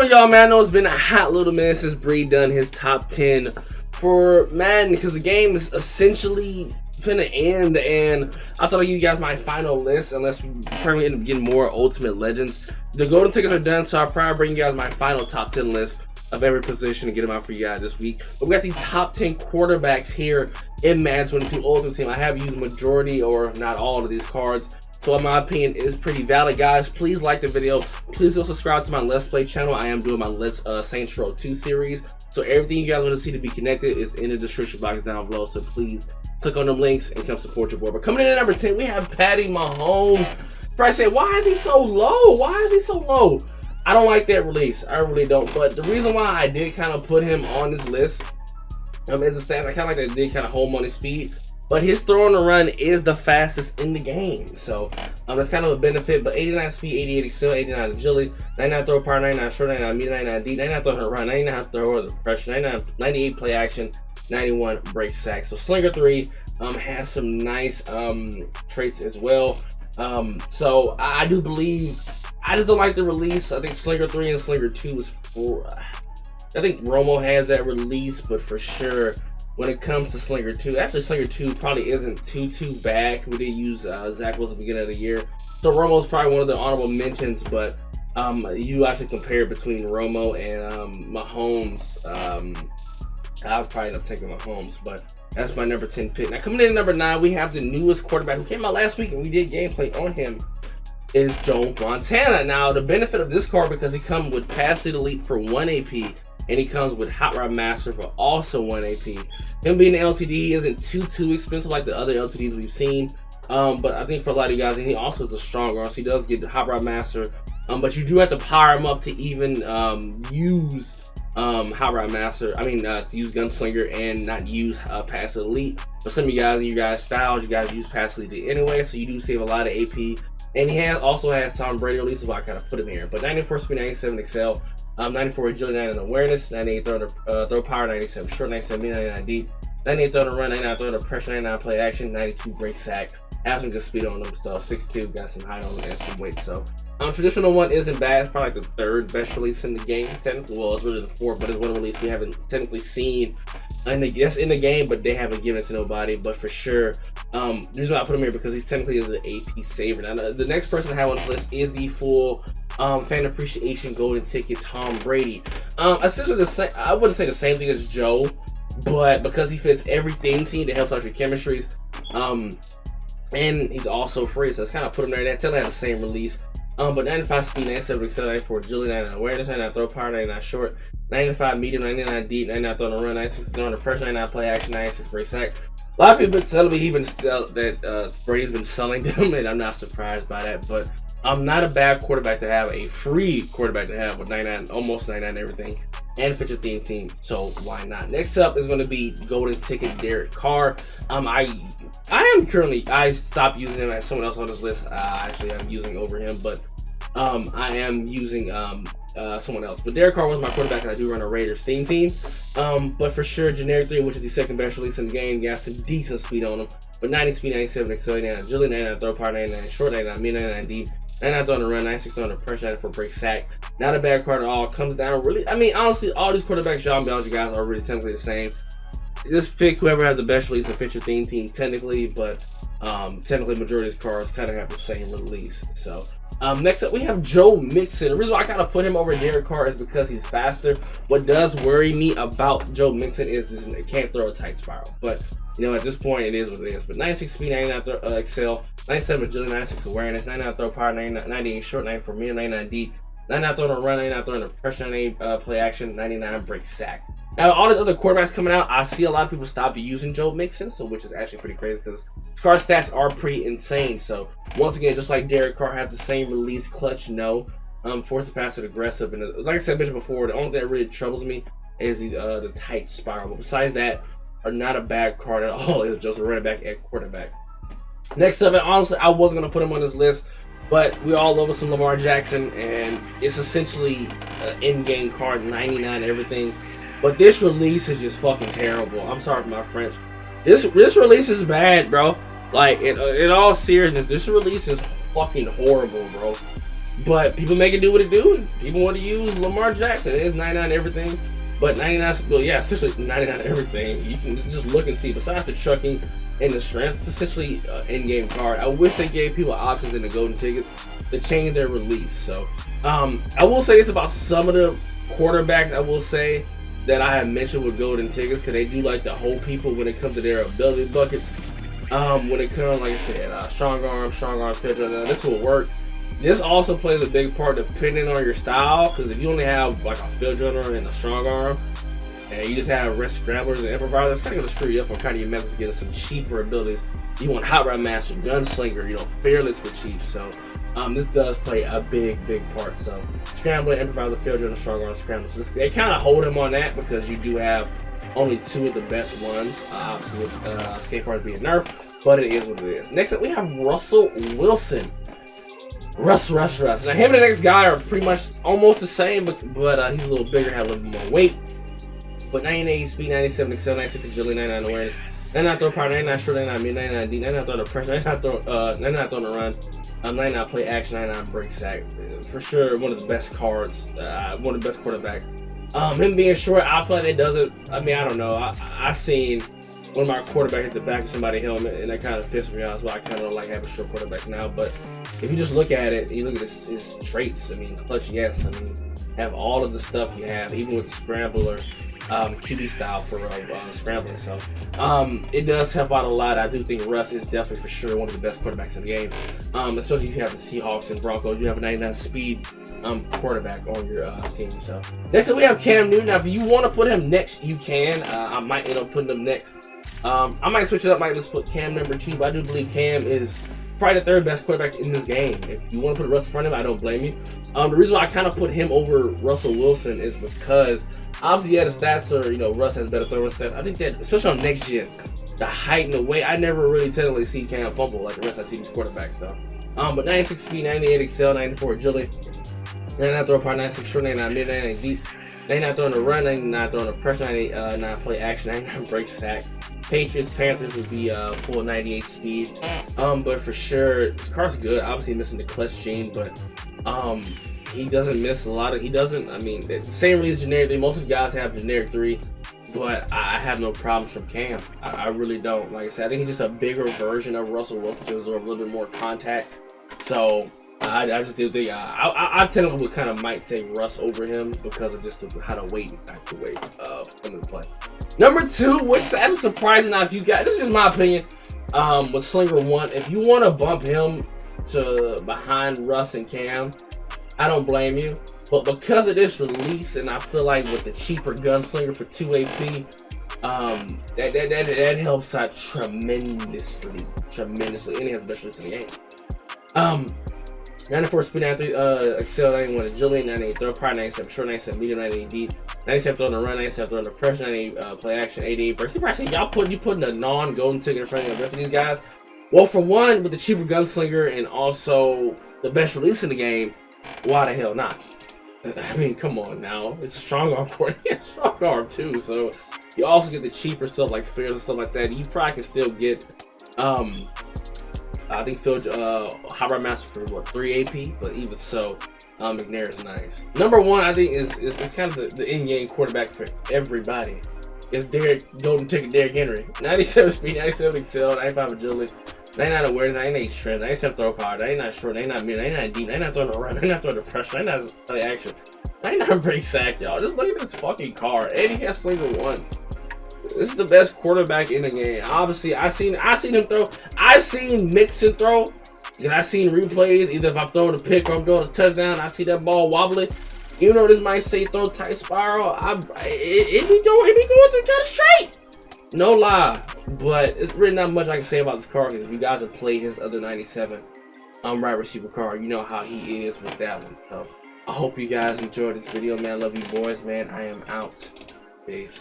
y'all, man? I know it's been a hot little minute since Brady done his top 10 for Madden because the game is essentially finna end, and I thought I'd give you guys my final list unless we probably end up getting more Ultimate Legends. The golden tickets are done, so I'll probably bring you guys my final top 10 list of every position and get them out for you guys this week. But we got the top 10 quarterbacks here in Madden 22 Ultimate Team. I have used majority or if not all of these cards, so in my opinion it is pretty valid, guys. Please like the video. Please go subscribe to my Let's Play channel. I am doing my Let's Saints Row 2 series, so everything you guys want to see to be connected is in the description box down below, so please click on them links and come support your boy. But coming in at number 10, we have Patty Mahomes. Probably say, why is he so low? Why is he so low? I don't like that release. I really don't. But the reason why I did kind of put him on this list is the stats. I kind of like that did kind of hold him on his speed. But his throw on the run is the fastest in the game. So that's kind of a benefit. But 89 speed, 88 excel, 89 agility, 99 throw power, 99 short, 99 meter, 99 deep, 99 throw on the run, 99 throw under pressure, 98 play action, 91 break sack. So Slinger 3 has some nice traits as well. So I do believe, I just don't like the release. I think Slinger 3 and Slinger 2 is for, I think Romo has that release, but for sure when it comes to Slinger 2, actually Slinger 2 probably isn't too bad. We did use Zach Wilson at the beginning of the year, so Romo's probably one of the honorable mentions. But you actually compare between Romo and Mahomes, I would probably end up taking Mahomes, but that's my number 10 pick. Now coming in at number 9, we have the newest quarterback who came out last week, and we did gameplay on him, is Joe Montana. Now the benefit of this card, because he comes with Pass Lead Elite for 1 AP, and he comes with Hot Rod Master for also 1 AP. Him being an LTD, he isn't too expensive like the other LTDs we've seen. But I think for a lot of you guys, and he also is a strong arm, so he does get the Hot Rod Master. But you do have to power him up to even use Hot Rod Master. I mean, to use Gunslinger and not use Pass Elite. But some of you guys, styles, you guys use Pass Elite anyway, so you do save a lot of AP. And he also has Tom Brady release, so I kind of put him here. But 94 speed, 97 excel, 94 agility, 99 awareness, 98 throw power, 97 short, 97 meter, 99 deep, 98 throw to run, 99 throw to pressure, 99 play action, 92 break sack. Has some good speed on them stuff. 6'2", got some height on them and some weight. So traditional one isn't bad. It's probably like the 3rd best release in the game. Technically, well, it's really the 4th, but it's one release we haven't technically seen in the game, but they haven't given it to nobody. But for sure, the reason why I put him here because he's technically is an AP saver. Now the next person I have on the list is the full fan appreciation golden ticket Tom Brady. Essentially the same. I wouldn't say the same thing as Joe, but because he fits every theme team that helps out your chemistries, and he's also free, so it's kind of put him there. That technically has the same release. But 95 speed, 97 excel, 94 agility, 99 awareness, 99 throw power, 99 short, 95 medium, 99 deep, 99 throw on the run, 96 throw under pressure, 99 play action, 96 break sack. A lot of people been telling me that Brady's been selling them, and I'm not surprised by that. But not a bad quarterback to have, a free quarterback to have with 99, almost 99 everything, and fit your team. So why not? Next up is going to be golden ticket Derek Carr. I stopped using him as someone else on this list. Actually, I'm using over him, but I am using someone else. But Derek Carr was my quarterback, and I do run a Raiders theme team. But for sure, generic 3, which is the 2nd best release in the game, got some decent speed on him. But 90 speed, 97 excel, 99 agility, 99 throw power, 99 short, 99 mid, 99 deep, 99 throw on the run, 96 on the pressure, 94 break sack. Not a bad card at all. Comes down really. I mean, honestly, all these quarterbacks, y'all you guys are really technically the same. Just pick whoever has the best release and fit your theme team technically, but technically majority of these cards kind of have the same release. So next up we have Joe Mixon. The reason why I kind of put him over Derek Carr is because he's faster. What does worry me about Joe Mixon is it can't throw a tight spiral, but you know, at this point it is what it is. But 96 speed, 99 excel, 97 agility, 96 awareness, 99 throw power, 98 short, 94 meter, 99 deep, 99 throw on run, 99 throw under pressure, 98 play action, 99 break sack. Now, all these other quarterbacks coming out, I see a lot of people stop using Joe Mixon, so which is actually pretty crazy because his card stats are pretty insane. So once again, just like Derek Carr, have the same release, clutch, no, force the passer, aggressive, and like I said, I mentioned before, the only thing that really troubles me is the tight spiral. But besides that, are not a bad card at all. It's just a running back at quarterback. Next up, and honestly, I wasn't gonna put him on this list, but we all love us some Lamar Jackson, and it's essentially an in-game card, 99 everything. But this release is just fucking terrible. I'm sorry for my French. This release is bad, bro. Like, in all seriousness, this release is fucking horrible, bro. But people make it do what it do. People want to use Lamar Jackson. It is 99 everything. But 99, well, yeah, essentially 99 everything. You can just look and see. Besides the trucking and the strength, it's essentially an in-game card. I wish they gave people options in the golden tickets to change their release. So, I will say this about some of the quarterbacks. I will say that I have mentioned with golden tickets because they do like to hold people when it comes to their ability buckets. When it comes, like I said, strong arm, field runner, this will work. This also plays a big part depending on your style, because if you only have like a field runner and a strong arm, and you just have rest scramblers and improvisers, it's kind of going to screw you up on kind of your methods of getting some cheaper abilities. You want Hot Rod Master, Gunslinger, you know, Fearless for cheap. So this does play a big part. So scrambler, improviser, field runner, strong arm, scrambler. So they kind of hold him on that because you do have only two of the best ones. Obviously with skate cards being nerfed, but it is what it is. Next up we have Russell Wilson. Russ. Now him and the next guy are pretty much almost the same, but he's a little bigger, has a little bit more weight. But 98 speed, 97 excel, 96 agility, 99 awareness, 99 throw power, 99 short, 99 mid, 99 deep, 99 throw the pressure, 99 throw the run, 99 play action, 99 break sack. For sure, one of the best cards, one of the best quarterbacks. Him being short, I feel like it doesn't. I mean, I don't know. I seen one of my quarterbacks hit the back of somebody's helmet, and that kind of pissed me off. So I kind of don't like having short quarterbacks now. But if you just look at it, you look at his traits. I mean, clutch, yes. I mean, have all of the stuff you have, even with the scrambler, QB style for scrambling. So it does help out a lot. I do think Russ is definitely for sure one of the best quarterbacks in the game. Especially if you have the Seahawks and Broncos, you have a 99 speed quarterback on your team. So next up we have Cam Newton. Now if you want to put him next, you can. I might end up putting him next. I might switch it up. Might just put Cam number 2. But I do believe Cam is probably the third best quarterback in this game. If you want to put Russ in front of him, I don't blame you. The reason why I kind of put him over Russell Wilson is because obviously, yeah, the stats are, you know, Russ has better throwing stats. I think that, especially on next gen, the height and the weight, I never really technically see Cam fumble like the rest I see these quarterbacks though. But 96 speed, 98 excel, 94 agility, 99 throw power, 96 short, 99 mid, 99 deep, 99 throwing the run, 99 throwing the pressure, 99 play action, 99 break sack. Patriots, Panthers would be full 98 speed. But for sure, this card's good. Obviously missing the clutch gene, but he doesn't miss a lot of. He doesn't. I mean, it's the same reason generic 3. Most of the guys have generic 3, but I have no problems from Cam. I really don't. Like I said, I think he's just a bigger version of Russell Wilson to absorb a little bit more contact. So I just do think I tend to kind of might take Russ over him because of just how the weight and factor weights come into play. Number 2, which is surprising now if you got. This is just my opinion. With Slinger 1, if you want to bump him to behind Russ and Cam, I don't blame you. But because of this release, and I feel like with the cheaper Gunslinger for 2 AP, that helps out tremendously. And he has the best release in the game. 94 speed, 93 excel, 91 agility, 98 throw power, 97 short, 97 medium, 98 deep, 97 throw on the run, 97 throw on the pressure, 98 play action, 88 break. See, probably you putting a non-golden ticket in front of the rest of these guys. Well, for one, with the cheaper Gunslinger and also the best release in the game, why the hell not? I mean, come on now. It's a strong arm court. Strong arm too. So you also get the cheaper stuff like Fear and stuff like that. You probably can still get I think Phil Hot Rod Master for what, 3 AP, but even so, McNair is nice. Number 1, I think is kind of the in-game quarterback for everybody. It's golden ticket Derrick Henry. 97 speed, 97 excel, 95 agility, 99 awareness, 98 strength, 97 throw power, 99 short, 99 mid, 99 deep, 99 throwing the run, 99 throwing the pressure, 99 play action, 99 break sack, y'all. Just look at this fucking car. And he has Slinger 1. This is the best quarterback in the game. Obviously, I seen him throw. I seen Mixon throw. And I seen replays. Either if I'm throwing a pick or I'm throwing a touchdown, I see that ball wobbly. Even though this might say throw tight spiral, it be going through kind of straight. No lie. But it's really not much I can say about this card, because if you guys have played his other 97 right receiver card, you know how he is with that one. So I hope you guys enjoyed this video, man. I love you boys, man. I am out. Peace.